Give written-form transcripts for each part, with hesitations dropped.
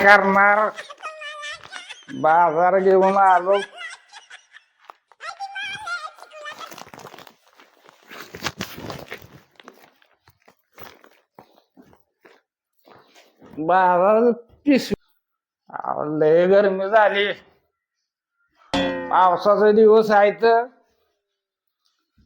करणार बाजार घेऊन आलो. बाजार लय गरमी झाली. पावसाचे दिवस आहेत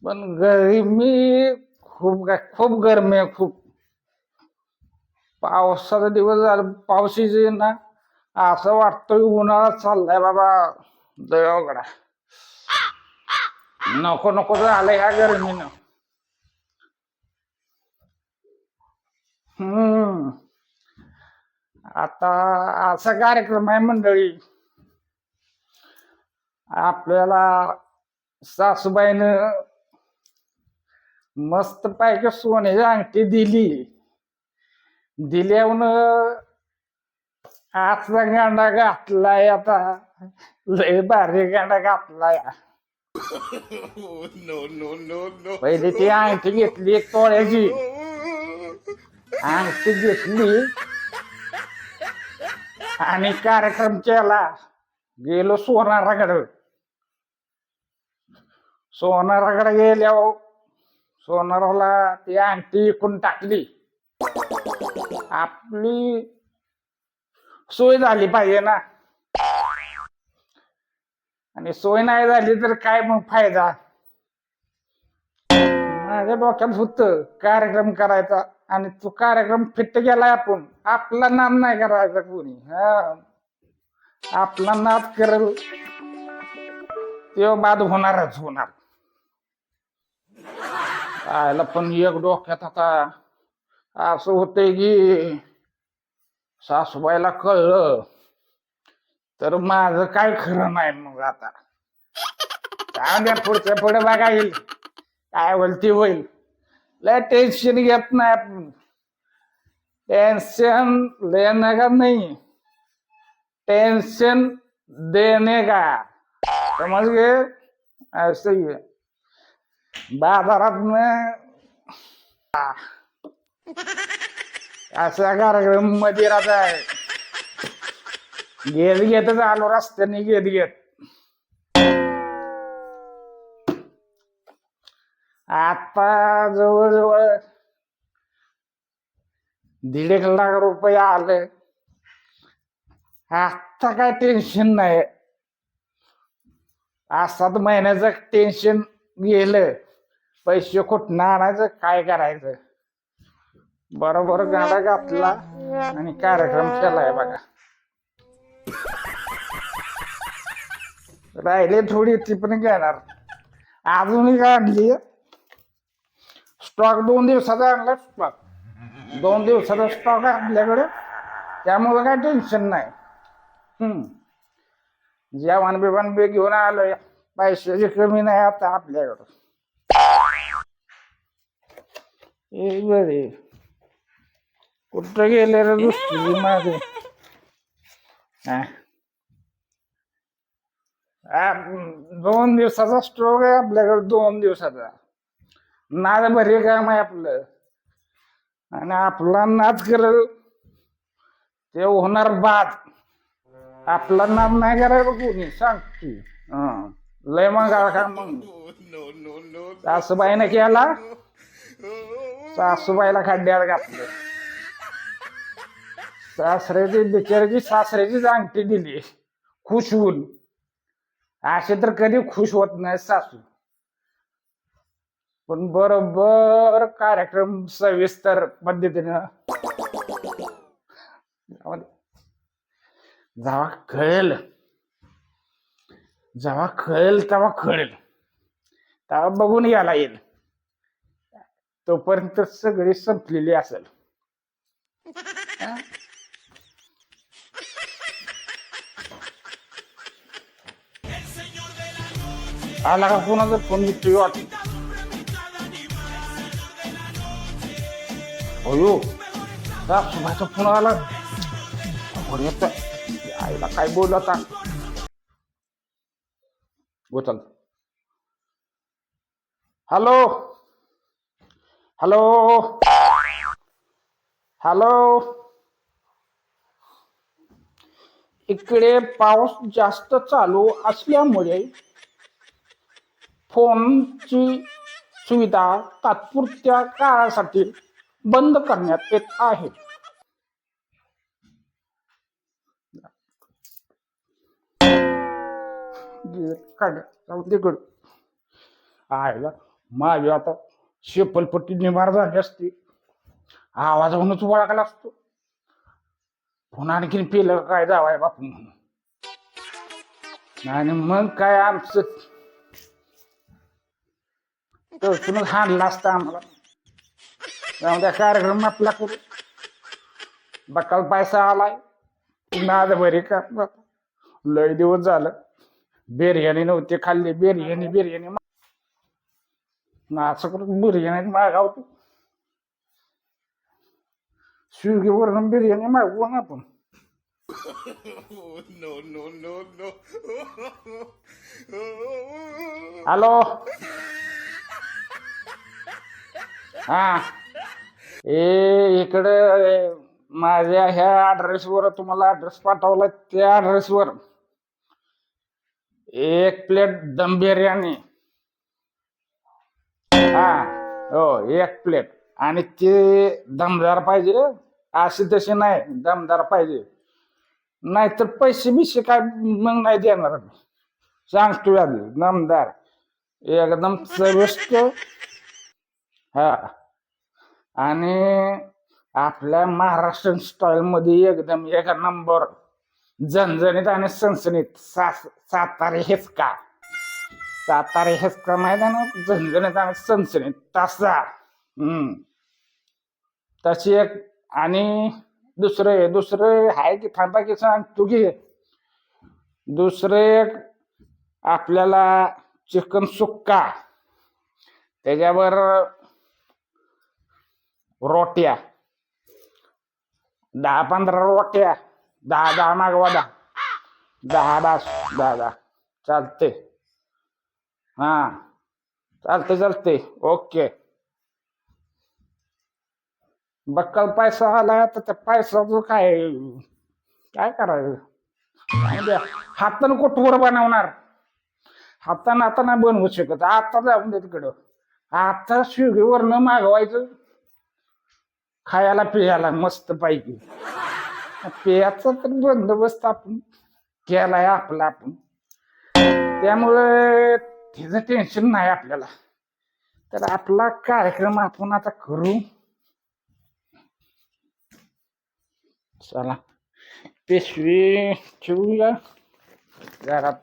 पण गरमी खूप गरमी आहे खूप. पावसाचा दिवस झाला, पाऊस ना असं वाटतं उन्हाळा चाललाय बाबा. देवाकडा नको नको झालंय ह्या गरमीनं. आता असा कार्यक्रम आहे मंडळी. आपल्याला सासूबाईनं मस्त पैकी सोन्याची अंगठी दिल्यावर आजचा गांडा घातलाय. आता लय भारी गांडा घातलाय. पहिले ती अंगठी घेतली, एक तोळ्याची अंगठी घेतली आणि कार्यक्रम केला. गेलो सोनाराकडे. सोनाराकडे गेल्यावर सोनाराला ती अंगठी विकून टाकली. आपली सोय झाली पाहिजे ना. आणि सोय नाही झाली तर काय मग फायदा. माझ्या डोक्यात होत कार्यक्रम करायचा आणि तो कार्यक्रम फिट गेलाय. आपण आपला नाद नाही करायचा कोणी. आपला नाद करेल तेव्हा बाद होणारच होणार. आयला पण एक डोक्यात आता असं होतंय की सासूबाईला कळलं तर माझं काय खरं नाही. मग आता काय द्या, पुढच्या पुढे बघा येईल, काय होईल ते होईल. लय टेन्शन घेत नाही आपण. टेन्शन लेने का नहीं, टेन्शन देने का. समझ गए? ऐसे ही है बाजारात में. असा कार्यक्रम मंदिरात आहे. घेतच आलो रस्त्याने घेत. आता जवळजवळ 1.5 लाख रुपये आले. आता काय टेन्शन नाही. 5-7 महिन्याचं टेन्शन गेलं. पैसे कुठं आणायचं, काय करायचं. बरोबर गाडा घातला आणि कार्यक्रम केलाय बघा. राहिले थोडी ती पण घेणार. अजूनही काढली स्टॉक. 2 दिवसाचा आणला स्टॉक. 2 दिवसाचा स्टॉक आपल्याकडे, त्यामुळे काय टेन्शन नाही. जेवण बिवण बी घेऊन आलोय. पैशाची कमी नाही आता आपल्याकडं. बरे कुठं गेले रे दुसरी माझे. 2 दिवसाचा स्टॉक आहे आपल्याकडे. 2 दिवसाचा नाद भरे काम आहे आपलं. आणि आपला नाद करेल ते होणार बाद. आपला नाद नाही करायला कोणी सांगते. लय मग का मग सासूबाईने केला. सासूबाईला खड्ड्यात घातलं. सासऱ्याची बिचाराची सासऱ्याचीच अंगठी दिली खुश होऊन. असे तर कधी खुश होत नाही सासू. पण बरोबर कार्यक्रम सविस्तर पद्धतीनं जेव्हा कळेल तेव्हा कळेल. तेव्हा बघून यायला येईल. तोपर्यंत सगळी संपलेली असेल. आला का कोणाचा फोन घेतोय वाटत. अयो सासूबाईचा फोन आला. फोन येतोय. आईला काय बोलत उचल. Hello hello hello. इकडे पाऊस जास्त चालू असल्यामुळे फोनची सुविधा तात्पुरत्या काळासाठी बंद करण्यात येत आहे. आयला माझी आता शेपलपट्टी निवार झाली असती. आवाज होऊनच ओळखला असतो. पुन्हा आणखीन पेलं काय जावाय बापू. आणि मग काय आमचं तरतूनच हाणला असता आम्हाला. त्या कार्यक्रम आपला करू. बक्कल पैसा आलाय. नाद बरी का लय दिवस झालं बिर्याणी नव्हती खाल्ली. बिर्याणी असं करून बिर्याणी मागावतो. स्विगीवरून बिर्याणी मागवू ना आपण. हॅलो. हा इकडे माझ्या ह्या ऍड्रेसवर तुम्हाला ऍड्रेस पाठवला. त्या ऍड्रेसवर 1 प्लेट दम बिर्याणी. हा हो 1 प्लेट. आणि ते दमदार पाहिजे. अशी तशी नाही, दमदार पाहिजे. नाहीतर पैसे बिशे काय मग नाही देणार. सांगतो आधी दमदार एकदम चविष्ट. हा आणि आपल्या महाराष्ट्रीयन स्टाईल मध्ये एकदम एक नंबर झणझणीत आणि सणसणीत. सातारे हेचका माहिती ना. झणझणीत आणि सणसणीत तसा. तशी एक. आणि दुसरे आहे की थांबा की सांग तू घे. दुसरे एक आपल्याला चिकन सुक्का. त्याच्यावर रोट्या 10-15 रोट्या. 10 मागवा. 10 चालते. हा चालते ओके. बक्कल पैसा आला तर त्या पैशाचं काय करायचं. हातानं कुठवर बनवणार. हातानं आता नाही बनवू शकत. आता जाऊन दे तिकडं. आता स्विगीवर न मागवायचं. खायला पियाला मस्त पैकी. पेयाचा तर बंदोबस्त आपण केलाय आपला आपण. त्यामुळे त्याचं टेन्शन नाही आपल्याला. तर आपला कार्यक्रम आपण आता करू. चला पिशवी ठेवूया घरात.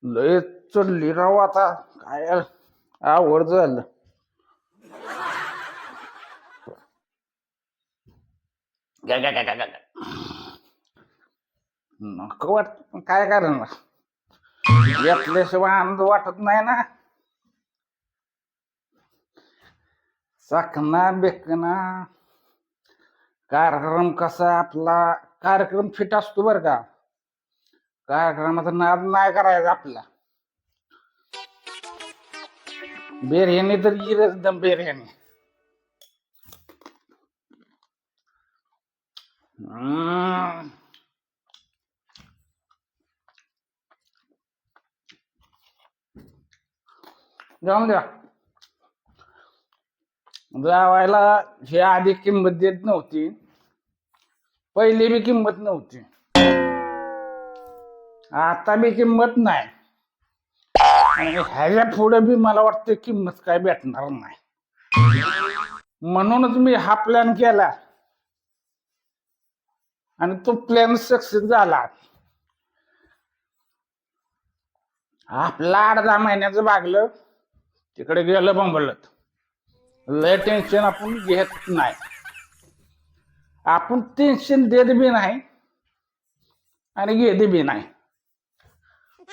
लय चढली राव आता. काय आवड झालं. नको वाटत पण काय करणार. घेतल्याशिवाय आनंद वाटत नाही ना. चाकणा बेकना कार्यक्रम कसा आपला. कार्यक्रम फिट असतो बर का. कार्यक्रमाचा नाद नाही करायचा आपला. बिर्याणी तर येईलच दम बिर्याणी. जाऊन द्या. जावायला हे आधी किंमत देत नव्हती. पहिली बी किंमत नव्हती. आता बी किंमत नाही. आणि ह्याच्या पुढे बी मला वाटतं किंमत काय भेटणार नाही. म्हणूनच मी हा प्लॅन केला. आणि तो प्लॅन सक्सेस झाला. आपलं 8-10 महिन्याचं भागलं तिकडे गेलं बोंबलत. लय टेन्शन आपण घेत नाही. आपण टेन्शन देत बी नाही आणि घेत बी नाही.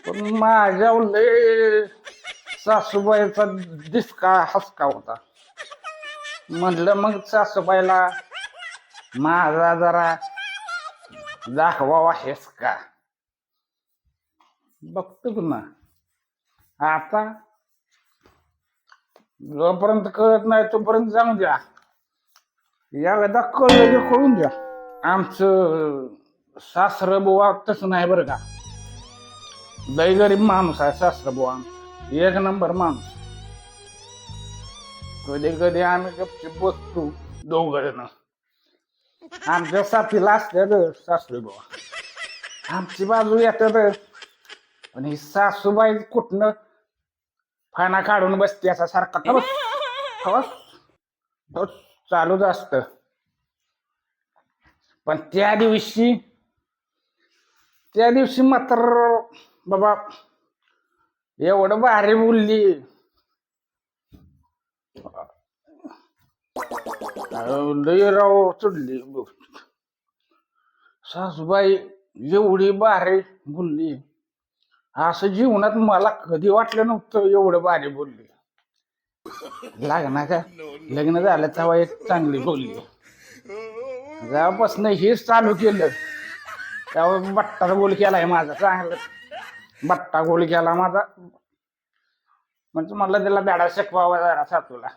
पण माझ्या लय सासूबाईचा दिसका हसका होता. म्हणलं मग सासूबाईला माझा जरा दाखवावा हेच का. बघतो ना आता जोपर्यंत कळत नाही तोपर्यंत जाऊन द्या. एकदा कळलं की कळून द्या. आमचं सासरं बुवा तसं नाही बरं का. लय गरीब माणूस आहे सासरं बुवा. 1 नंबर माणूस. कधी कधी आम्ही गपचूप बसतो 2 जण. आमच्या साथीला असतात सासरे बुवा. आमची बाजू येतात. पण ही सासूबाई कुठनं फाना काढून बसते असा सारखा चालूच असत. पण त्या दिवशी मात्र बाबा एवढं भारी बोलली. लय राव चढली सासूबाई. एवढी भारी बोलली असं जीवनात मला कधी वाटलं नव्हतं. एवढं भारी बोलली. लग्न झालं तेव्हा एक चांगली बोलली. जेव्हापासून हेच चालू केलं तेव्हा बट्टा गोल केलाय माझा. चांगला बट्टा गोल केला माझा. म्हणजे मला त्याला धडा शिकवावा जरा सासूला.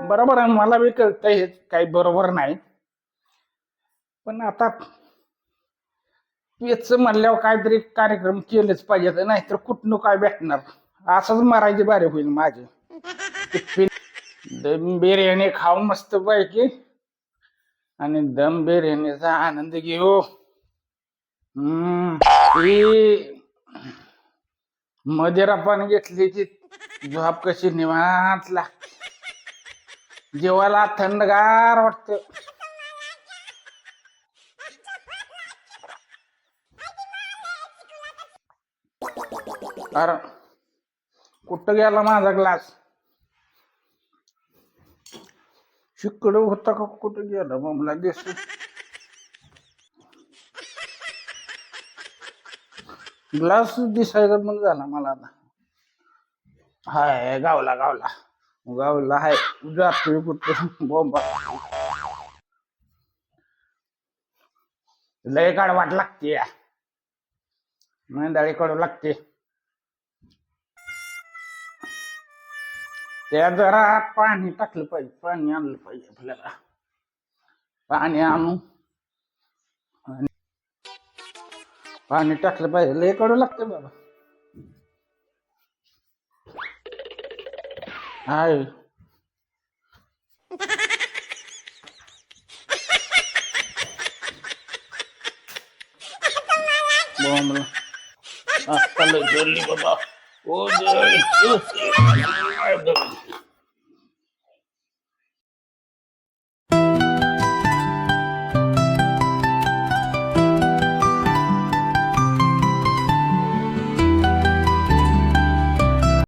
बरोबर आहे मला बी कळतं हे काही बरोबर नाही. पण आता पेच म्हणल्यावर काहीतरी कार्यक्रम केलेच पाहिजे. नाहीतर कुठनं काय भेटणार. असंच मारायची बारी होईल माझी. दम बिर्याणी खाऊ मस्त पैकी आणि दम बिर्याणीचा आनंद घेऊ. मदिरा पण घेतली की झोप कशी निवांत लागते. जेवायला थंडगार वाटत. अरे कुठं गेला माझा ग्लास. शिकड होता का कुठं गेला मला दिस. ग्लास दिसायचा पण झाला मला आता. हाय गावला हाय. जातोय कुठं बॉम्बा. लय काढवाट लागते. मंदाळी कडू लागते. त्या जरा पाणी टाकलं पाहिजे. पाणी आणलं पाहिजे आपल्याला. पाणी आणू पाणी टाकलं पाहिजे. लय कडू लागते बाबा. हाय बॉम्बला आता लय जळली बाबा. ओ जळली.